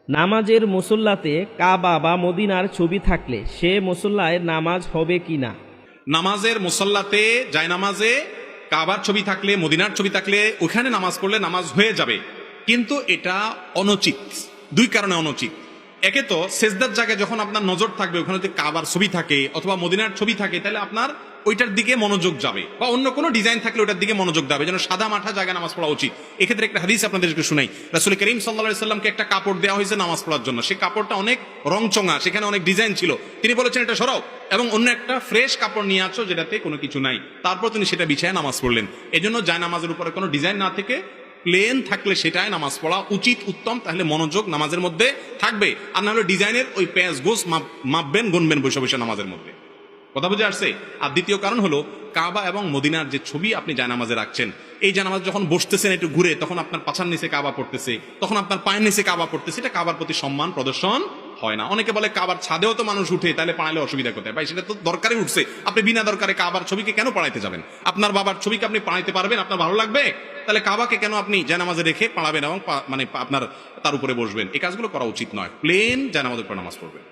নামাজের মুসল্লাতে কাবা বা মদিনার ছবি থাকলে সে মুসল্লায় নামাজ হবে কিনা? নামাজের মুসল্লাতে জায়নামাজে কাবার ছবি থাকলে, মদিনার ছবি থাকলে ওখানে নামাজ পড়লে নামাজ হয়ে যাবে, কিন্তু এটা অনুচিত। দুই কারণে অনুচিত। একে তো সেজদার জায়গায় যখন আপনার নজর থাকবে ওখানে যদি কাবার ছবি থাকে অথবা মদিনার ছবি থাকে, তাহলে আপনার ওইটার দিকে মনোযোগ যাবে, বা অন্য কোনো ডিজাইন থাকলে ওইটার দিকে মনোযোগ যাবে, যেন সাদা মাঠা জায়গায় নামাজ পড়া উচিত। এক্ষেত্রে একটা হাদিস আপনাদেরকে শুনাই। রাসূল করিম সাল্লাল্লাহু আলাইহি সাল্লামকে একটা কাপড় দেওয়া হয়েছে নামাজ পড়ার জন্য। সেই কাপড়টা অনেক রংচঙা, সেখানে অনেক ডিজাইন ছিল। তিনি বলেছেন এটা সরাও এবং অন্য একটা ফ্রেশ কাপড় নিয়ে আসো যেটাতে কোনো কিছু নাই। তারপর তিনি সেটা বিছায় নামাজ পড়লেন। এজন্য যায় নামাজের উপরে কোনো ডিজাইন না থেকে প্লেন থাকলে সেটাই নামাজ পড়া উচিত, উত্তম। তাহলে মনোযোগ নামাজের মধ্যে থাকবে। আর না হলে ডিজাইনের ওই প্যাঁচ গোস মাপবেন, গুনবেন বসে বসে নামাজের মধ্যে। কথা বুঝে আসছে? আর দ্বিতীয় কারণ হলো, কাবা এবং মদিনার যে ছবি আপনি জায়নামাজে রাখছেন, এই জায়নামাজ যখন বসতেছেন একটু ঘুরে, তখন আপনার পাছার নিচে কাবা পড়তেছে, তখন আপনার পায়ের নিচে কাবা পড়তেছে, এটা কাবার প্রতি সম্মান প্রদর্শন হয় না। অনেকে বলে কাবার ছাদেও তো মানুষ উঠে, তাহলে পাড়াইলে অসুবিধা কোথায়? ভাই, সেটা তো দরকারে উঠছে। আপনি বিনা দরকারে কাবার ছবিকে কেন পাড়াইতে যাবেন? আপনার বাবার ছবিকে আপনি পাড়াইতে পারবেন? আপনার ভালো লাগবে? তাহলে কাবাকে কেন আপনি জায়নামাজে রেখে পাড়াবেন এবং মানে আপনার তার উপরে বসবেন? এই কাজগুলো করা উচিত নয়। প্লেন জায়নামাজের উপর নামাজ পড়বেন।